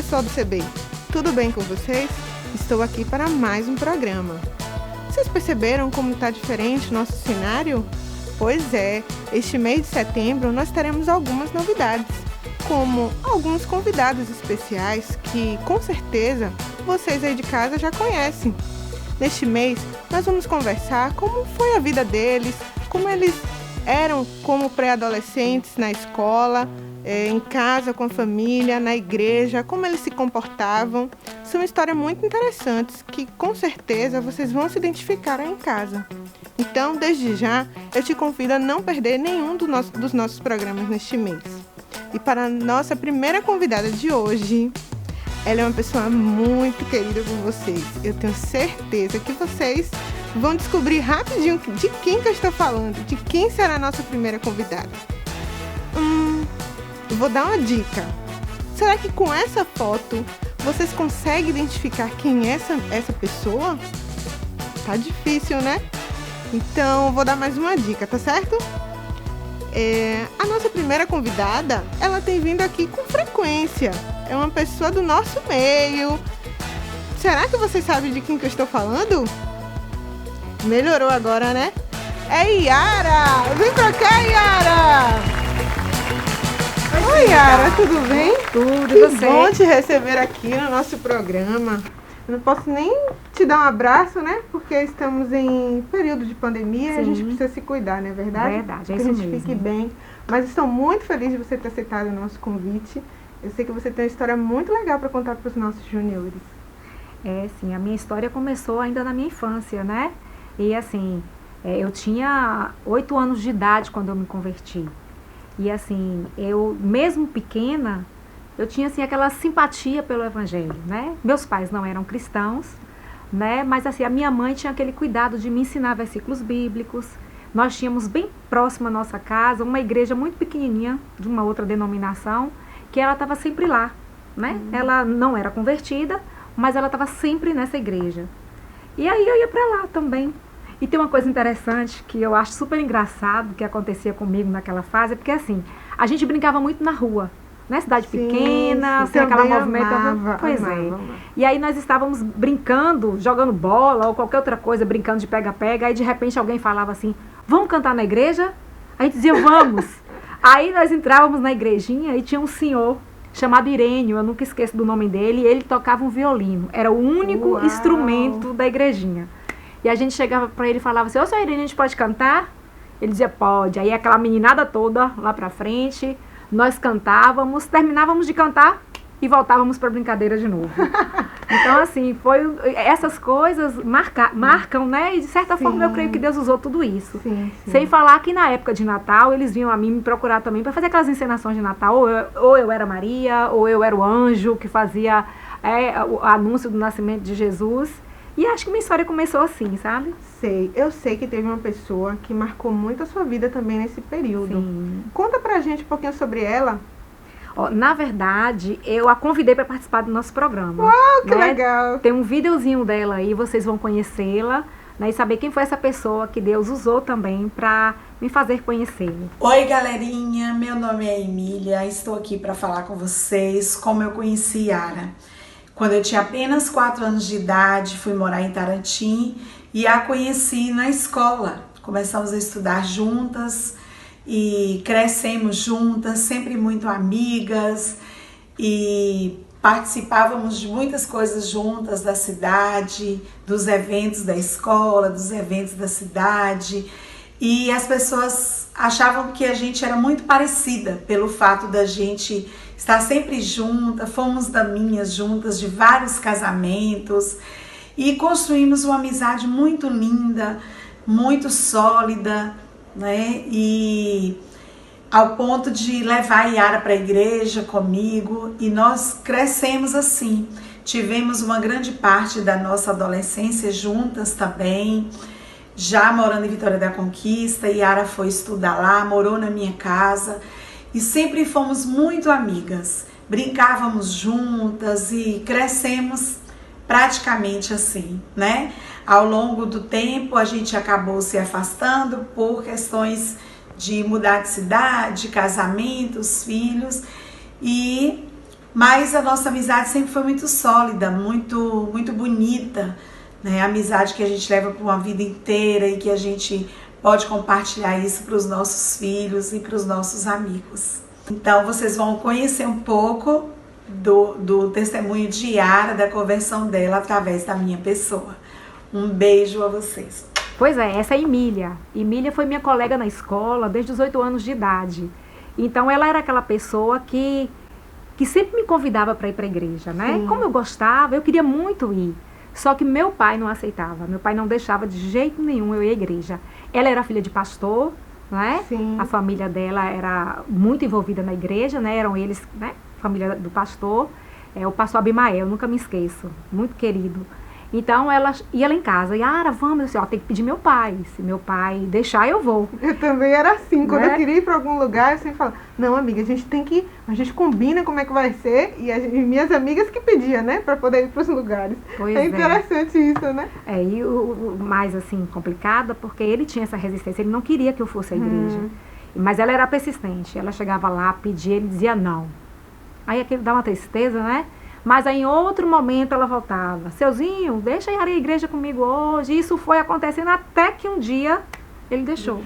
pessoal do CB, tudo bem com vocês? Estou aqui para mais um programa. Vocês perceberam como está diferente o nosso cenário? Pois é, este mês de setembro nós teremos algumas novidades, como alguns convidados especiais que com certeza vocês aí de casa já conhecem. Neste mês nós vamos conversar como foi a vida deles, como eles eram como pré-adolescentes na escola, em casa, com a família, na igreja, como eles se comportavam. São histórias muito interessantes que com certeza vocês vão se identificar aí em casa. Então, desde já, eu te convido a não perder nenhum dos nossos programas neste mês. E para a nossa primeira convidada de hoje, ela é uma pessoa muito querida por vocês. Eu tenho certeza que vocês vão descobrir rapidinho de quem que eu estou falando, de quem será a nossa primeira convidada. Vou dar uma dica. Será que com essa foto vocês conseguem identificar quem é essa pessoa? Tá difícil, né? Então, vou dar mais uma dica, tá certo? A nossa primeira convidada, ela tem vindo aqui com frequência. É uma pessoa do nosso meio. Será que vocês sabem de quem que eu estou falando? Melhorou agora, né? É Yara! Vem pra cá, Yara! Oi, Yara, tudo bem? Tudo, e você? Que bom te receber aqui no nosso programa. Eu não posso nem te dar um abraço, né? Porque estamos em período de pandemia e a gente precisa se cuidar, não é verdade? Verdade, é que isso a gente mesmo. fique bem. Mas estou muito feliz de você ter aceitado o nosso convite. Eu sei que você tem uma história muito legal para contar para os nossos juniores. Sim, a minha história começou ainda na minha infância, né? E assim, eu tinha 8 anos de idade quando eu me converti. E assim, eu mesmo pequena, eu tinha assim aquela simpatia pelo evangelho, né? Meus pais não eram cristãos, né? Mas assim, a minha mãe tinha aquele cuidado de me ensinar versículos bíblicos. Nós tínhamos bem próximo à nossa casa uma igreja muito pequenininha, de uma outra denominação, que ela estava sempre lá, né? Ela não era convertida, mas ela estava sempre nessa igreja. E aí eu ia para lá também. E tem uma coisa interessante que eu acho super engraçado que acontecia comigo naquela fase, porque assim, a gente brincava muito na rua, né? Cidade pequena, sem aquela movimentação. Pois é. E aí nós estávamos brincando, jogando bola ou qualquer outra coisa, brincando de pega-pega, aí de repente alguém falava assim, vamos cantar na igreja? A gente dizia, vamos. Aí nós entrávamos na igrejinha e tinha um senhor chamado Irênio, eu nunca esqueço do nome dele, e ele tocava um violino. Era o único instrumento da igrejinha. E a gente chegava pra ele e falava assim, ô, seu Irene, a gente pode cantar? Ele dizia, pode. Aí aquela meninada toda lá pra frente, nós cantávamos, terminávamos de cantar e voltávamos pra brincadeira de novo. Então, assim, essas coisas marcam, né? E de certa forma eu creio que Deus usou tudo isso. Sim. Sem falar que na época de Natal, eles vinham a mim me procurar também pra fazer aquelas encenações de Natal. Ou eu era Maria, ou eu era o anjo que fazia o anúncio do nascimento de Jesus. E acho que minha história começou assim, sabe? Eu sei que teve uma pessoa que marcou muito a sua vida também nesse período. Sim. Conta pra gente um pouquinho sobre ela. Na verdade, eu a convidei para participar do nosso programa. Uau, que legal! Tem um videozinho dela aí, vocês vão conhecê-la, né, e saber quem foi essa pessoa que Deus usou também para me fazer conhecê-lo. Oi, galerinha, meu nome é Emília, estou aqui para falar com vocês como eu conheci Yara. Quando eu tinha apenas 4 anos de idade, fui morar em Tarantim e a conheci na escola. Começamos a estudar juntas e crescemos juntas, sempre muito amigas e participávamos de muitas coisas juntas da cidade, dos eventos da escola, dos eventos da cidade. E as pessoas achavam que a gente era muito parecida pelo fato da gente estar sempre junta, fomos daminhas juntas de vários casamentos e construímos uma amizade muito linda, muito sólida, né? E ao ponto de levar a Yara para a igreja comigo e nós crescemos assim. Tivemos uma grande parte da nossa adolescência juntas também. Já morando em Vitória da Conquista, Yara foi estudar lá, morou na minha casa e sempre fomos muito amigas. Brincávamos juntas e crescemos praticamente assim, né? Ao longo do tempo a gente acabou se afastando por questões de mudar de cidade, casamentos, filhos, e Mas a nossa amizade sempre foi muito sólida, muito, muito bonita, né? A amizade que a gente leva por uma vida inteira e que a gente pode compartilhar isso para os nossos filhos e para os nossos amigos. Então vocês vão conhecer um pouco do testemunho de Yara, da conversão dela através da minha pessoa. Um beijo a vocês. Pois é, essa é Emília. Emília foi minha colega na escola desde os 8 anos de idade. Então ela era aquela pessoa que sempre me convidava para ir para a igreja, né? Sim. Como eu gostava, eu queria muito ir. Só que meu pai não aceitava. Meu pai não deixava de jeito nenhum eu ir à igreja. Ela era filha de pastor, né? Sim. A família dela era muito envolvida na igreja, né? Eram eles, né? Família do pastor. O pastor Abimael, nunca me esqueço. Muito querido. Então, ela ia lá em casa. Yara, vamos. Eu disse, ó, tem que pedir meu pai. Se meu pai deixar, eu vou. Eu também era assim. Quando Né? eu queria ir para algum lugar, eu sempre falava, não, amiga, a gente tem que ir. A gente combina como é que vai ser. E minhas amigas que pediam, né? Para poder ir para os lugares. Pois É interessante isso, né? E o mais, assim, complicado, porque ele tinha essa resistência. Ele não queria que eu fosse à igreja. Mas ela era persistente. Ela chegava lá, pedia, ele dizia não. Aí aquilo dá uma tristeza, né? Mas aí em outro momento ela voltava. Seuzinho, deixa eu ir à igreja comigo hoje. Isso foi acontecendo até que um dia ele deixou.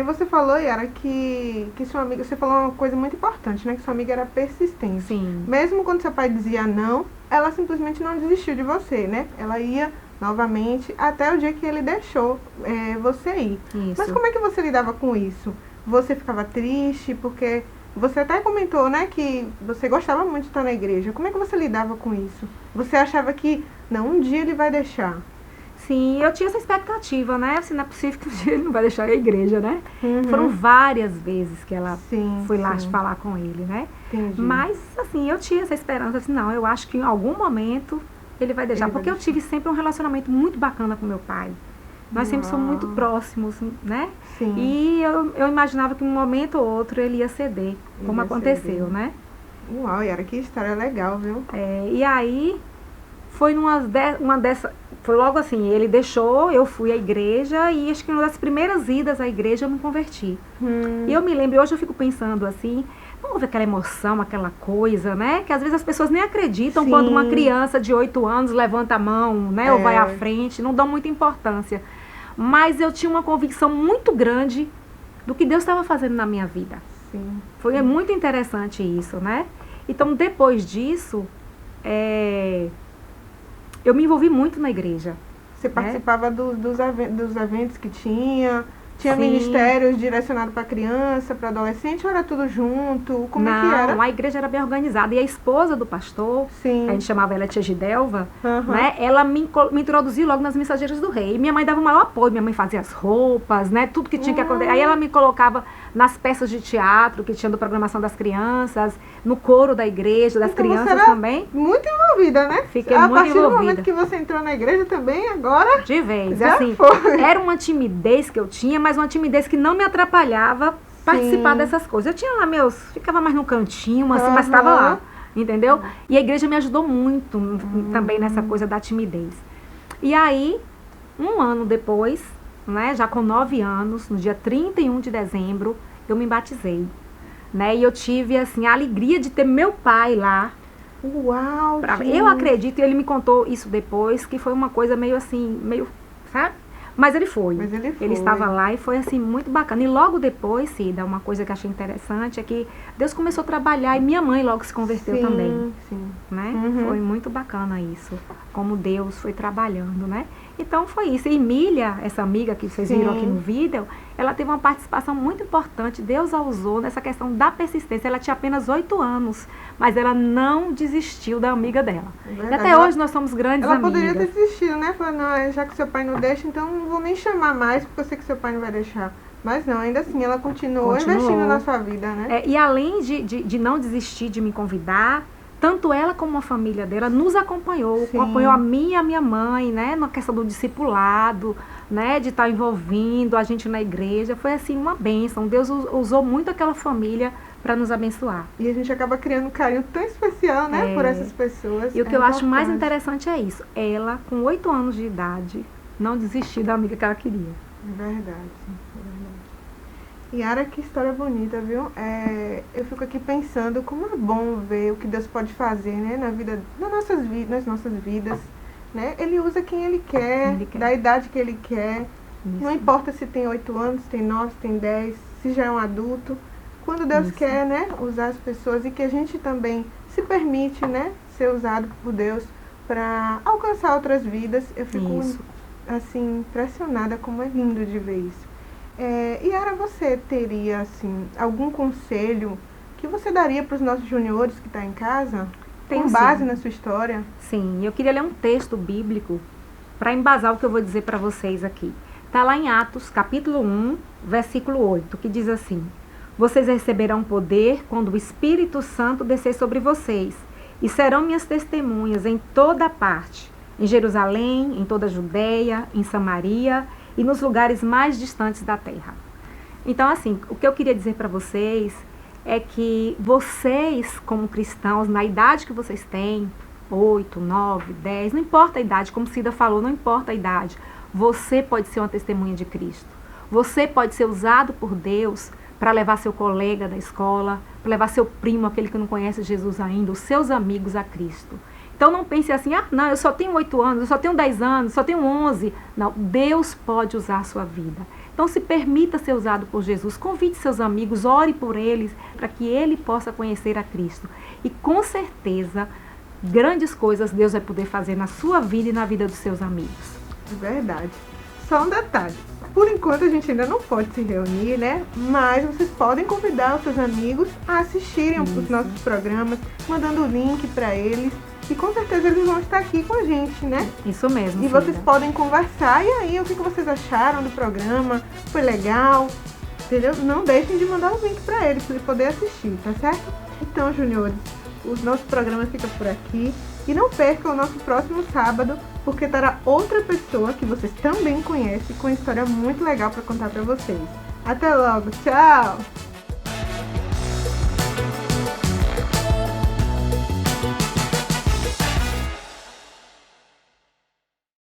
Você falou, Yara, que sua amiga, você falou uma coisa muito importante, né? Que sua amiga era persistente. Sim. Mesmo quando seu pai dizia não, ela simplesmente não desistiu de você, né? Ela ia novamente até o dia que ele deixou você ir. Isso. Mas como é que você lidava com isso? Você ficava triste porque você até comentou, né, que você gostava muito de estar na igreja. Como é que você lidava com isso? Você achava que, não, um dia ele vai deixar? Sim, eu tinha essa expectativa, né? Assim, não é possível que um dia ele não vai deixar a igreja, né? Uhum. Foram várias vezes que ela Sim, foi lá sim. falar com ele, né? Entendi. Mas, assim, eu tinha essa esperança, assim, não, eu acho que em algum momento ele vai deixar. Ele vai Porque eu deixar. tive sempre um relacionamento muito bacana com meu pai. Nós sempre somos muito Uau. próximos, né? Sim. E eu imaginava que um momento ou outro ele ia ceder, como Ia aconteceu, ceder. né? Uau, Yara, que história legal, viu? E aí, foi foi logo assim, ele deixou, eu fui à igreja e acho que uma das primeiras idas à igreja eu me converti. E eu me lembro, hoje eu fico pensando assim, não houve aquela emoção, aquela coisa, né? Que às vezes as pessoas nem acreditam Sim. quando uma criança de 8 anos levanta a mão, né? Ou vai à frente, não dão muita importância. Mas eu tinha uma convicção muito grande do que Deus estava fazendo na minha vida. Sim. Foi muito interessante isso, né? Então, depois disso, eu me envolvi muito na igreja. Você participava dos eventos que tinha? Tinha Sim. ministérios direcionados para criança, para adolescente, ou era tudo junto? Como é que Não, era? a igreja era bem organizada. E a esposa do pastor, Sim. a gente chamava ela Tia Gidelva, Aham. né? Ela me introduziu logo nas Mensageiras do Rei. E minha mãe dava o maior apoio. Minha mãe fazia as roupas, né? Tudo que tinha que acontecer. Aí ela me colocava nas peças de teatro que tinha da programação das crianças, no coro da igreja, das Então você crianças era também. muito envolvida, né? Fiquei A muito partir do envolvida. momento que você entrou na igreja também, agora De vez. já Assim, foi. era uma timidez que eu tinha, mas uma timidez que não me atrapalhava participar dessas coisas. Eu tinha lá ficava mais no cantinho, assim, mas estava Aham. lá, entendeu? E a igreja me ajudou muito também nessa coisa da timidez. E aí, um ano depois, né, já com 9 anos, no dia 31 de dezembro, eu me batizei, né? E eu tive, assim, a alegria de ter meu pai lá. Uau, gente. Eu acredito, e ele me contou isso depois, que foi uma coisa meio assim, sabe? Mas ele foi. Mas ele foi. Ele estava lá e foi assim, muito bacana. E logo depois, Cida, uma coisa que eu achei interessante é que Deus começou a trabalhar e minha mãe logo se converteu também, Sim. né? Uhum. Foi muito bacana isso, como Deus foi trabalhando, né? Então foi isso. E Emília, essa amiga que vocês viram aqui no vídeo, ela teve uma participação muito importante. Deus a usou nessa questão da persistência. Ela tinha apenas 8 anos, mas ela não desistiu da amiga dela. Verdade. E até hoje nós somos grandes Ela amigas. poderia ter desistido, né? Falando, não, já que seu pai não deixa, então não vou nem chamar mais, porque eu sei que seu pai não vai deixar. Mas não, ainda assim, ela continuou investindo na sua vida, né? E além de não desistir de me convidar, tanto ela como a família dela nos acompanhou, Sim. acompanhou a mim e a minha mãe, né, na questão do discipulado, né, de estar envolvendo a gente na igreja. Foi assim uma bênção. Deus usou muito aquela família para nos abençoar. E a gente acaba criando um carinho tão especial, né, por essas pessoas. E o que eu acho mais importante. interessante é isso. Ela, com 8 anos de idade, não desistiu da amiga que ela queria. É verdade. Yara, que história bonita, viu? Eu fico aqui pensando como é bom ver o que Deus pode fazer, né, nas nossas vidas, né? Ele usa quem Ele quer, da idade que Ele quer. Isso. Não importa se tem 8 anos, se tem 9, se tem 10, se já é um adulto. Quando Deus quer, né, usar as pessoas, e que a gente também se permite, né, ser usado por Deus para alcançar outras vidas. Eu fico assim impressionada, como é lindo de ver isso. Yara, você teria assim algum conselho que você daria para os nossos juniores que estão em casa, com base na sua história? Sim, eu queria ler um texto bíblico para embasar o que eu vou dizer para vocês aqui. Está lá em Atos, capítulo 1, versículo 8, que diz assim: vocês receberão poder quando o Espírito Santo descer sobre vocês, e serão minhas testemunhas em toda parte, em Jerusalém, em toda a Judeia, em Samaria e nos lugares mais distantes da terra. Então, assim, o que eu queria dizer para vocês é que vocês, como cristãos, na idade que vocês têm, 8, 9, 10, não importa a idade, como Cida falou, não importa a idade, você pode ser uma testemunha de Cristo. Você pode ser usado por Deus para levar seu colega da escola, para levar seu primo, aquele que não conhece Jesus ainda, os seus amigos a Cristo. Então não pense assim, não, eu só tenho 8 anos, eu só tenho 10 anos, só tenho 11. Não, Deus pode usar a sua vida. Então se permita ser usado por Jesus, convide seus amigos, ore por eles, para que ele possa conhecer a Cristo. E com certeza, grandes coisas Deus vai poder fazer na sua vida e na vida dos seus amigos. Verdade. Só um detalhe. Por enquanto a gente ainda não pode se reunir, né? Mas vocês podem convidar os seus amigos a assistirem os nossos programas, mandando o link para eles. E com certeza eles vão estar aqui com a gente, né? Isso mesmo. E vocês podem conversar. E aí, o que vocês acharam do programa? Foi legal? Entendeu? Não deixem de mandar o link para eles, para eles poderem assistir, tá certo? Então, juniores, os nossos programas ficam por aqui. E não percam o nosso próximo sábado, porque terá outra pessoa que vocês também conhecem com uma história muito legal para contar para vocês. Até logo, tchau!